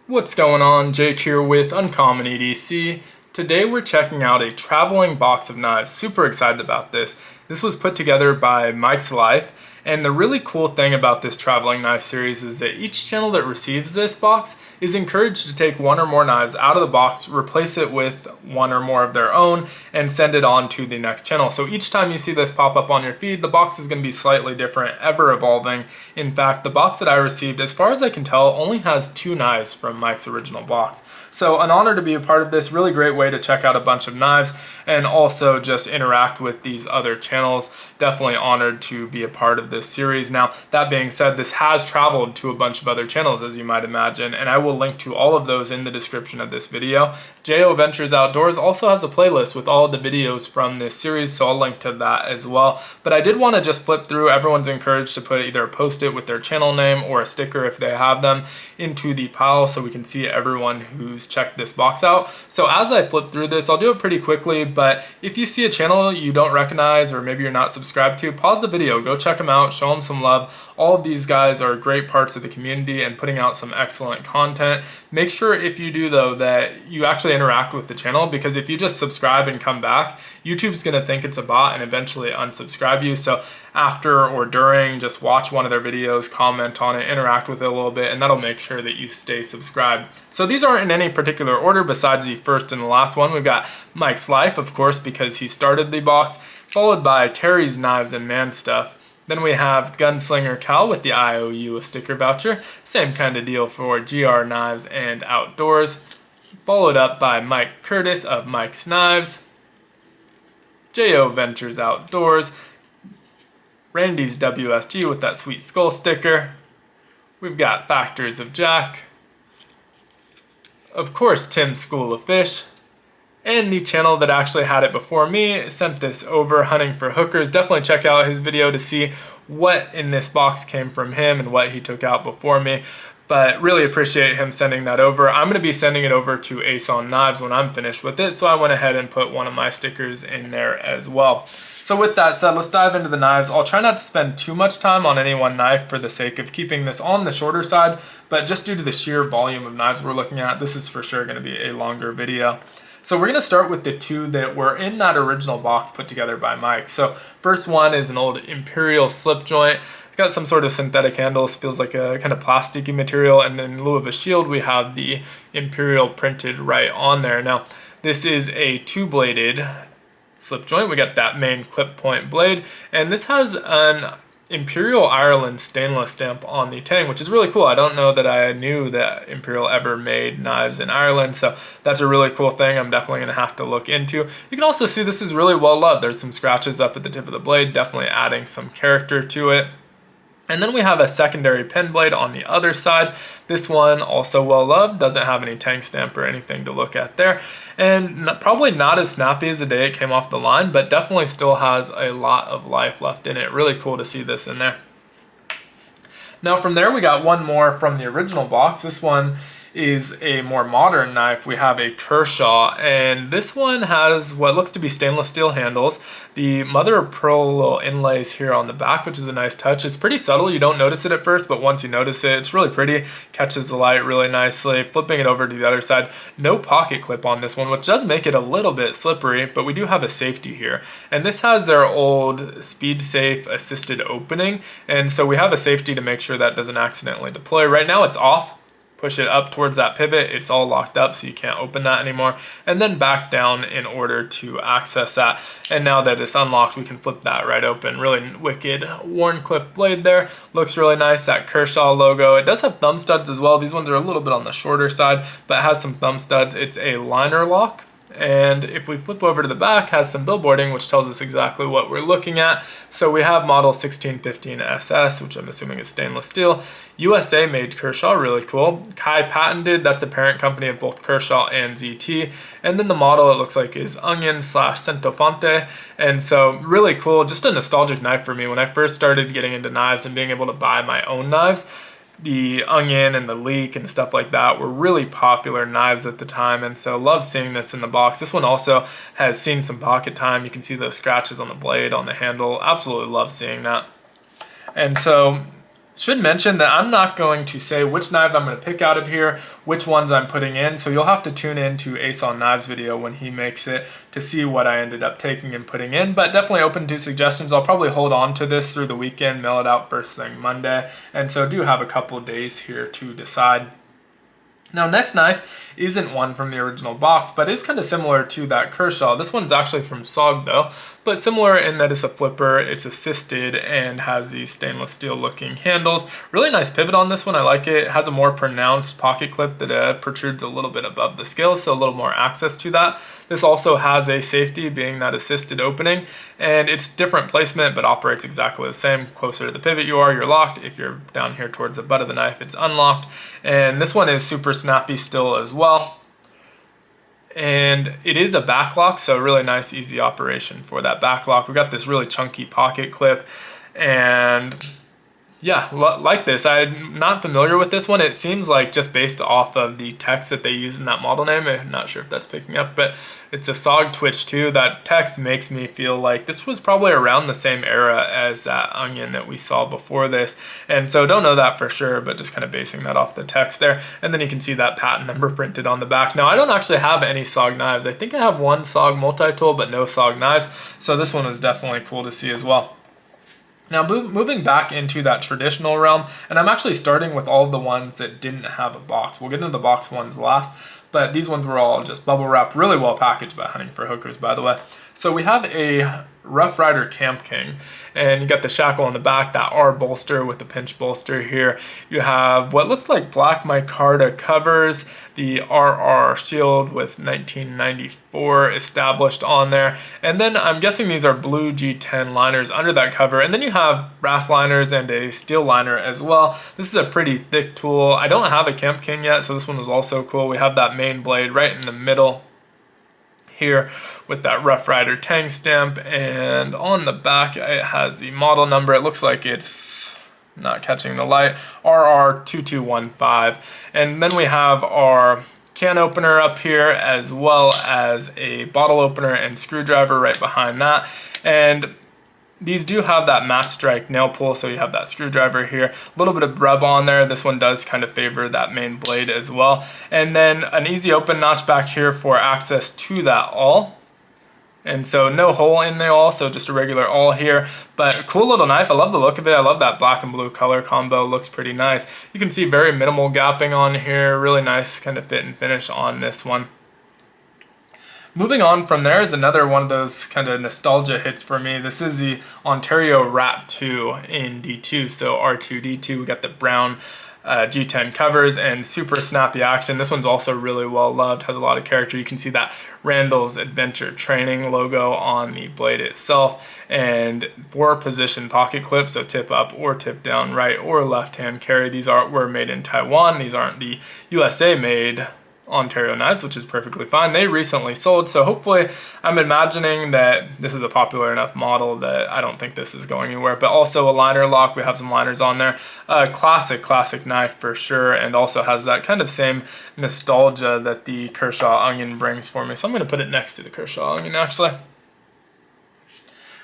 What's going on? Jake here with Uncommon EDC. Today we're checking out a traveling box of knives. Super excited about this. This was put together by Mike's Life, and the really cool thing about this traveling knife series is that each channel that receives this box is encouraged to take one or more knives out of the box, replace it with one or more of their own, and send it on to the next channel. So each time you see this pop up on your feed, the box is going to be slightly different, ever evolving. In fact, the box that I received, as far as I can tell, only has 2 knives from Mike's original box. So an honor to be a part of this. Really great way to check out a bunch of knives and also just interact with these other channels. Definitely honored to be a part of this series. Now, that being said, this has traveled to a bunch of other channels, as you might imagine, and I will link to all of those in the description of this video. Jo Ventures Outdoors also has a playlist with all of the videos from this series, so I'll link to that as well. But I did want to just flip through. Everyone's encouraged to put either a post-it with their channel name or a sticker if they have them into the pile so we can see everyone who's checked this box out. So as I flip through this, I'll do it pretty quickly, but if you see a channel you don't recognize or maybe you're not subscribed to, pause the video, go check them out, show them some love. All of these guys are great parts of the community and putting out some excellent content. Make sure if you do though that you actually interact with the channel, because if you just subscribe and come back, YouTube's gonna think it's a bot and eventually unsubscribe you. So after or during, just watch one of their videos, comment on it, interact with it a little bit, and that'll make sure that you stay subscribed. So these aren't in any particular order besides the first and the last one. We've got Mike's Life, of course, because he started the box, followed by Terry's Knives and Man Stuff. Then we have Gunslinger Cal with the IOU a sticker voucher. Same kind of deal for GR Knives and Outdoors. Followed up by Mike Curtis of Mike's Knives. Jo Ventures Outdoors. Randy's WSG with that sweet skull sticker. We've got Factors of Jack. Of course, Tim's School of Fish. And the channel that actually had it before me sent this over, Hunting for Hookers. Definitely check out his video to see what in this box came from him and what he took out before me. But really appreciate him sending that over. I'm going to be sending it over to Ace on Knives when I'm finished with it, so I went ahead and put one of my stickers in there as well. So with that said, let's dive into the knives. I'll try not to spend too much time on any one knife for the sake of keeping this on the shorter side, but just due to the sheer volume of knives we're looking at, this is for sure going to be a longer video. So we're going to start with the 2 that were in that original box put together by Mike. So first one is an old Imperial slip joint. It's got some sort of synthetic handles, feels like a kind of plasticky material, and in lieu of a shield we have the Imperial printed right on there. Now this is a 2-bladed slip joint. We got that main clip point blade, and this has an Imperial Ireland stainless stamp on the tang, which is really cool. I don't know that I knew that Imperial ever made knives in Ireland, so that's a really cool thing I'm definitely going to have to look into. You can also see this is really well loved. There's some scratches up at the tip of the blade, definitely adding some character to it. And then we have a secondary pen blade on the other side. This one also well loved, doesn't have any tang stamp or anything to look at there. And probably not as snappy as the day it came off the line, but definitely still has a lot of life left in it. Really cool to see this in there. Now from there we got one more from the original box. This one is a more modern knife. We have a Kershaw, and this one has what looks to be stainless steel handles. The mother of pearl little inlays here on the back, which is a nice touch. It's pretty subtle, you don't notice it at first, but once you notice it, it's really pretty. Catches the light really nicely. Flipping it over to the other side, no pocket clip on this one, which does make it a little bit slippery, but we do have a safety here. And this has their old speed safe assisted opening, and so we have a safety to make sure that doesn't accidentally deploy. Right now it's off. Push it up towards that pivot, it's all locked up so you can't open that anymore, and then back down in order to access that. And now that it's unlocked, we can flip that right open. Really wicked Wharncliffe blade there, looks really nice. That Kershaw logo, it does have thumb studs as well. These ones are a little bit on the shorter side, but it has some thumb studs. It's a liner lock. And if we flip over to the back, has some billboarding, which tells us exactly what we're looking at. So we have model 1615 SS, which I'm assuming is stainless steel. USA made Kershaw, really cool. Kai patented, that's a parent company of both Kershaw and ZT. And then the model, it looks like, is Onion / Centofonte. And so really cool, just a nostalgic knife for me. When I first started getting into knives and being able to buy my own knives, the Onion and the Leak and stuff like that were really popular knives at the time, and so loved seeing this in the box. This one also has seen some pocket time. You can see those scratches on the blade, on the handle. Absolutely love seeing that. And so Should mention that I'm not going to say which knives I'm going to pick out of here, which ones I'm putting in, so you'll have to tune in to Ace on Knives video when he makes it to see what I ended up taking and putting in, but definitely open to suggestions. I'll probably hold on to this through the weekend, mail it out first thing Monday, and so do have a couple days here to decide. Now, next knife isn't one from the original box, but is kind of similar to that Kershaw. This one's actually from SOG though, but similar in that it's a flipper, it's assisted, and has these stainless steel looking handles. Really nice pivot on this one, I like it. It has a more pronounced pocket clip that protrudes a little bit above the scale, so a little more access to that. This also has a safety, being that assisted opening, and it's different placement, but operates exactly the same. Closer to the pivot you are, you're locked. If you're down here towards the butt of the knife, it's unlocked. And this one is super snappy still as well. And it is a back lock, so really nice, easy operation for that back lock. We've got this really chunky pocket clip, and yeah, like this. I'm not familiar with this one. It seems like just based off of the text that they use in that model name, I'm not sure if that's picking up, but it's a SOG Twitch 2. That text makes me feel like this was probably around the same era as that Onion that we saw before this. And so don't know that for sure, but just kind of basing that off the text there. And then you can see that patent number printed on the back. Now, I don't actually have any SOG knives. I think I have one SOG multi-tool, but no SOG knives. So this one was definitely cool to see as well. Now moving back into that traditional realm, and I'm actually starting with all the ones that didn't have a box. We'll get into the box ones last, but these ones were all just bubble wrap, really well packaged by Hunting for Hookers, by the way. So we have a Rough Ryder Camp King, and you got the shackle on the back, that R bolster with the pinch bolster here. You have what looks like black micarta covers, the RR shield with 1994 established on there, and then I'm guessing these are blue G10 liners under that cover, and then you have brass liners and a steel liner as well. This is a pretty thick tool. I don't have a Camp King yet, so this one was also cool. We have that main blade right in the middle here with that Rough Ryder Tang stamp, and on the back it has the model number. It looks like it's not catching the light, RR2215, and then we have our can opener up here, as well as a bottle opener and screwdriver right behind that. And these do have that matte strike nail pull, so you have that screwdriver here. A little bit of rub on there. This one does kind of favor that main blade as well. And then an easy open notch back here for access to that awl. And so no hole in the awl, so just a regular awl here. But cool little knife. I love the look of it. I love that black and blue color combo. Looks pretty nice. You can see very minimal gapping on here. Really nice kind of fit and finish on this one. Moving on from there is another one of those kind of nostalgia hits for me. This is the Ontario Rat 2 in D2, so R2D2. We got the brown G10 covers and super snappy action. This one's also really well loved, has a lot of character. You can see that Randall's Adventure Training logo on the blade itself, and 4-position pocket clips, so tip up or tip down, right or left hand carry. These were made in Taiwan. These aren't the USA made Ontario knives, which is perfectly fine. They recently sold, so hopefully I'm imagining that this is a popular enough model that I don't think this is going anywhere. But also a liner lock, we have some liners on there. Classic knife for sure, and also has that kind of same nostalgia that the Kershaw Onion brings for me. So I'm going to put it next to the Kershaw Onion actually.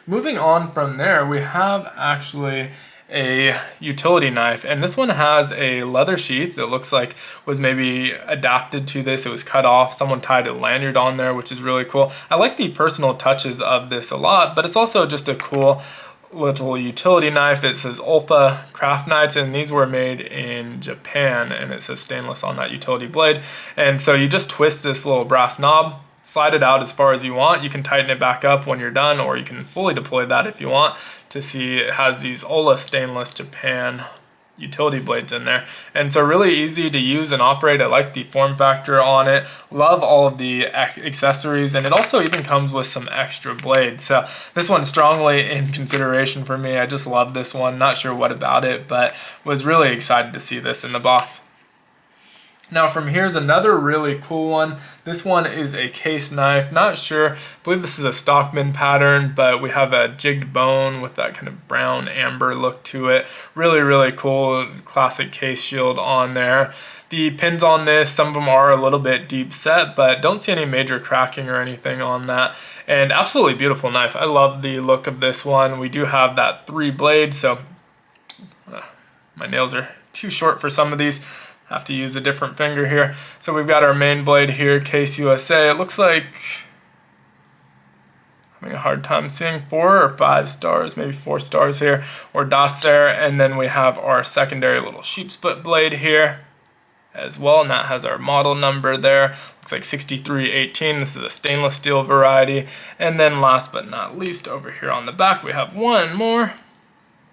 Moving on from there, we have actually a utility knife, and this one has a leather sheath that looks like was maybe adapted to this. It was cut off, someone tied a lanyard on there, which is really cool. I like the personal touches of this a lot, but it's also just a cool little utility knife. It says Ulfa Craft Knights, and these were made in Japan, and it says stainless on that utility blade. And so you just twist this little brass knob, slide it out as far as you want. You can tighten it back up when you're done, or you can fully deploy that if you want. To see, it has these Ola Stainless Japan utility blades in there, and so really easy to use and operate. I like the form factor on it, love all of the accessories, and it also even comes with some extra blades. So this one's strongly in consideration for me. I just love this one. Not sure what about it, but was really excited to see this in the box. Now from here's another really cool one. This one is a case knife. Not sure, I believe this is a Stockman pattern, but we have a jigged bone with that kind of brown amber look to it. Really cool, classic case shield on there. The pins on this, some of them are a little bit deep set, but don't see any major cracking or anything on that. And absolutely beautiful knife. I love the look of this one. We do have that 3 blades, so My nails are too short for some of these. Have to use a different finger here. So we've got our main blade here, Case USA. It looks like, having a hard time seeing 4 or 5 stars, maybe 4 stars here, or dots there. And then we have our secondary little sheep's foot blade here as well, and that has our model number there. Looks like 6318. This is a stainless steel variety. And then last but not least, over here on the back, we have one more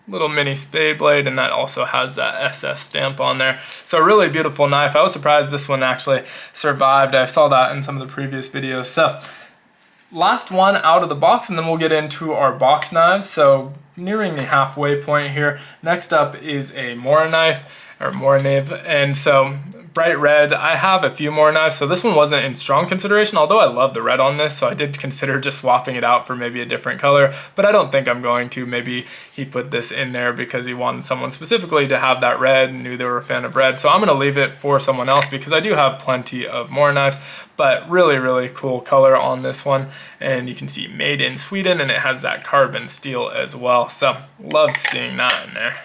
little mini spade blade, and that also has that SS stamp on there. So a really beautiful knife. I was surprised this one actually survived. I saw that in some of the previous videos. So last one out of the box, and then we'll get into our box knives. So nearing the halfway point here. Next up is a Morakniv, and so bright red. I have a few more knives, so this one wasn't in strong consideration, although I love the red on this, so I did consider just swapping it out for maybe a different color, but I don't think I'm going to. Maybe he put this in there because he wanted someone specifically to have that red and knew they were a fan of red, so I'm going to leave it for someone else because I do have plenty of more knives. But really, really cool color on this one, and you can see made in Sweden, and it has that carbon steel as well, so loved seeing that in there.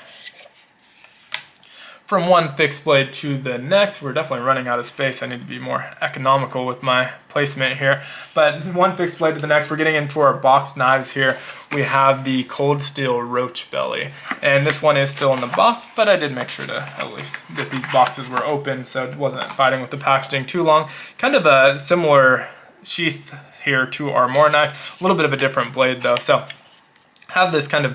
From one fixed blade to the next, we're definitely running out of space. I need to be more economical with my placement here. But one fixed blade to the next, we're getting into our box knives here. We have the cold steel roach belly. And this one is still in the box, but I did make sure to at least that these boxes were open so it wasn't fighting with the packaging too long. Kind of a similar sheath here to our Morakniv. A little bit of a different blade though. So have this kind of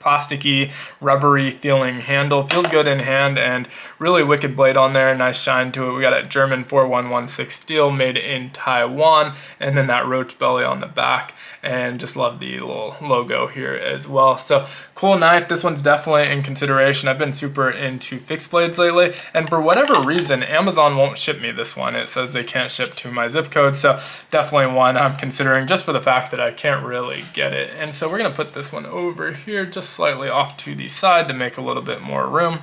plasticky, rubbery feeling handle. Feels good in hand, and really wicked blade on there. Nice shine to it. We got a German 4116 steel made in Taiwan, and then that roach belly on the back, and just love the little logo here as well. So cool knife. This one's definitely in consideration. I've been super into fixed blades lately, and for whatever reason, Amazon won't ship me this one. It says they can't ship to my zip code, so definitely one I'm considering just for the fact that I can't really get it. And so we're gonna put this one over here just slightly off to the side to make a little bit more room,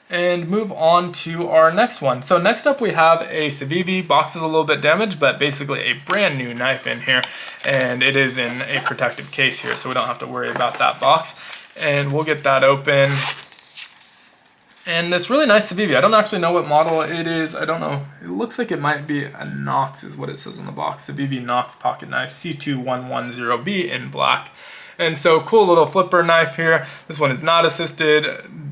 and move on to our next one. So next up we have a Civivi. Box is a little bit damaged, but basically a brand new knife in here, and it is in a protective case here, so we don't have to worry about that box. And we'll get that open. And this really nice Civivi. I don't actually know what model it is. I don't know. It looks like it might be a Knox is what it says on the box. Civivi Knox pocket knife C2110B in black. And so cool little flipper knife here. This one is not assisted,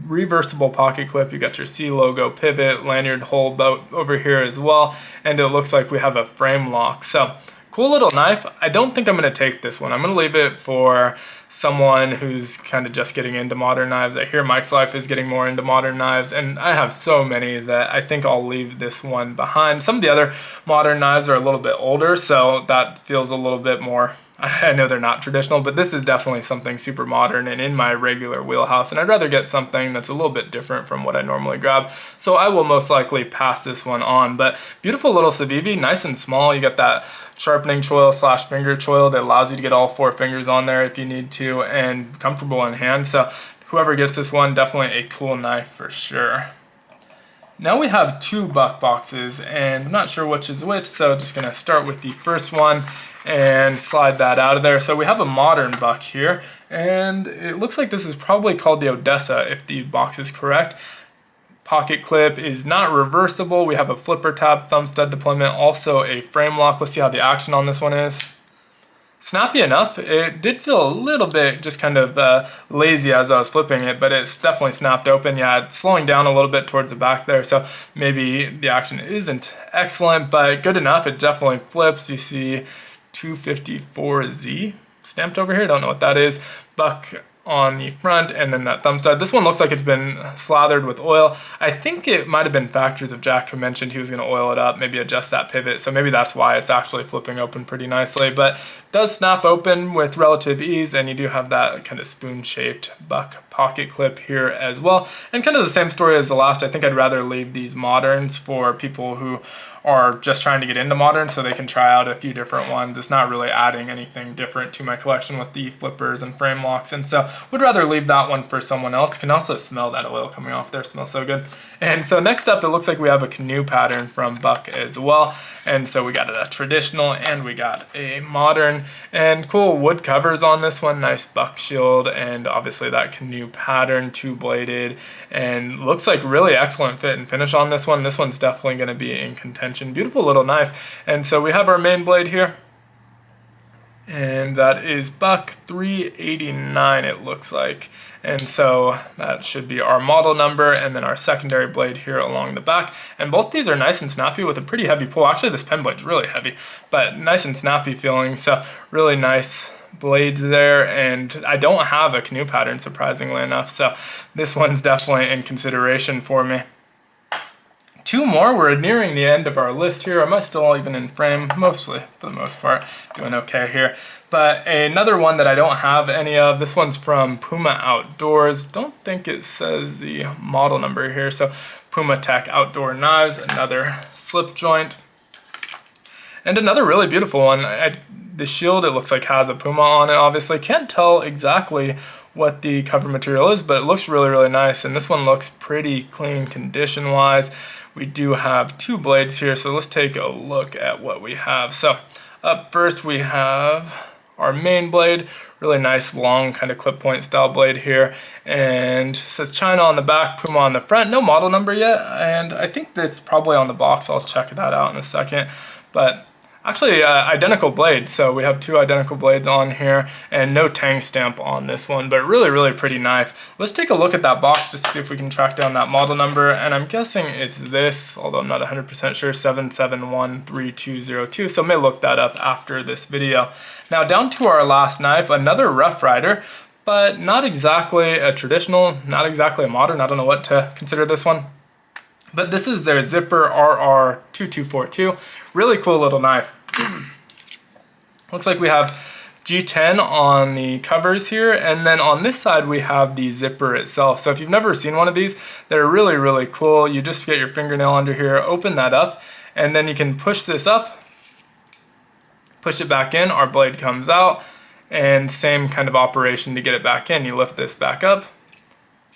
reversible pocket clip. You got your C logo pivot, lanyard hole over here as well. And it looks like we have a frame lock. So cool little knife. I don't think I'm going to take this one. I'm going to leave it for someone who's kind of just getting into modern knives. I hear Mike's Life is getting more into modern knives, and I have so many that I think I'll leave this one behind. Some of the other modern knives are a little bit older, so that feels a little bit more, I know they're not traditional, but this is definitely something super modern and in my regular wheelhouse, and I'd rather get something that's a little bit different from what I normally grab. So I will most likely pass this one on, but beautiful little Civivi, nice and small. You got that sharpening choil / finger choil that allows you to get all 4 fingers on there if you need to, and comfortable in hand. So whoever gets this one, definitely a cool knife for sure. Now we have 2 buck boxes, and I'm not sure which is which, so just gonna start with the first one and slide that out of there. So we have a modern buck here, and it looks like this is probably called the Odessa if the box is correct. Pocket clip is not reversible. We have a flipper tab, thumb stud deployment, also a frame lock. Let's see how the action on this one is. Snappy enough. It did feel a little bit just kind of lazy as I was flipping it, but it's definitely snapped open. Yeah, it's slowing down a little bit towards the back there, so maybe the action isn't excellent, but good enough. It definitely flips. You see 254Z stamped over here. Don't know what that is. Buck on the front, and then that thumb stud. This one looks like it's been slathered with oil. I think it might have been Factories of Jack who mentioned he was going to oil it up, maybe adjust that pivot, so maybe that's why it's actually flipping open pretty nicely, but does snap open with relative ease, and you do have that kind of spoon-shaped buck pocket clip here as well. And kind of the same story as the last. I think I'd rather leave these moderns for people who are just trying to get into modern so they can try out a few different ones. It's not really adding anything different to my collection with the flippers and frame locks. And so would rather leave that one for someone else. Can also smell that oil coming off there, smells so good. And so next up, it looks like we have a canoe pattern from Buck as well. And so we got a traditional and we got a modern, and cool wood covers on this one, nice buck shield, and obviously that canoe pattern, 2-bladed, and looks like really excellent fit and finish on this one. This one's definitely going to be in contention. Beautiful little knife. And so we have our main blade here, and that is Buck 389, it looks like. And so that should be our model number, and then our secondary blade here along the back. And both these are nice and snappy with a pretty heavy pull. Actually, this pen blade's really heavy, but nice and snappy feeling. So really nice blades there, and I don't have a canoe pattern, surprisingly enough. So this one's definitely in consideration for me. Two more, we're nearing the end of our list here. Am I still even in frame? Mostly, for the most part, doing okay here. But another one that I don't have any of, this one's from Puma Outdoors. Don't think it says the model number here. So Puma Tech Outdoor Knives, another slip joint. And another really beautiful one. The shield, it looks like has a Puma on it, obviously. Can't tell exactly what the cover material is, but it looks really, really nice. And this one looks pretty clean condition-wise. We do have 2 blades here, so let's take a look at what we have. So up first we have our main blade, really nice long kind of clip point style blade here, and it says China on the back, Puma on the front. No model number yet, and I think that's probably on the box. I'll check that out in a second. But actually, identical blades, so we have 2 identical blades on here, and no tang stamp on this one, but really, really pretty knife. Let's take a look at that box just to see if we can track down that model number, and I'm guessing it's this, although I'm not 100% sure, 7713202, so I may look that up after this video. Now down to our last knife, another Rough Ryder, but not exactly a traditional, not exactly a modern. I don't know what to consider this one. But this is their Zipper RR2242. Really cool little knife. Looks like we have G10 on the covers here, and then on this side we have the zipper itself. So if you've never seen one of these, they're really, really cool. You just get your fingernail under here, open that up, and then you can push this up, push it back in, our blade comes out, and same kind of operation to get it back in. You lift this back up,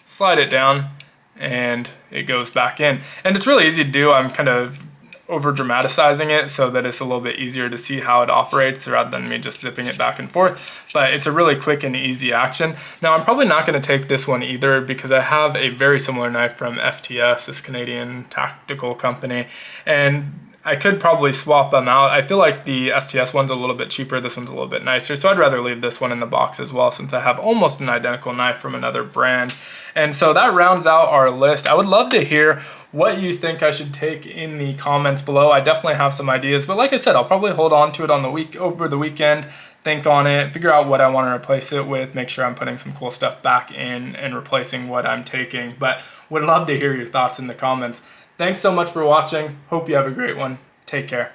slide it down, and it goes back in. And it's really easy to do. I'm kind of over dramatizing it so that it's a little bit easier to see how it operates rather than me just zipping it back and forth. But it's a really quick and easy action. Now I'm probably not going to take this one either because I have a very similar knife from STS, this Canadian tactical company, and I could probably swap them out. I feel like the STS one's a little bit cheaper, this one's a little bit nicer, so I'd rather leave this one in the box as well since I have almost an identical knife from another brand. And so that rounds out our list. I would love to hear what you think I should take in the comments below. I definitely have some ideas, but like I said, I'll probably hold on to it on the over the weekend, think on it, figure out what I want to replace it with, make sure I'm putting some cool stuff back in and replacing what I'm taking. But would love to hear your thoughts in the comments. Thanks so much for watching. Hope you have a great one. Take care.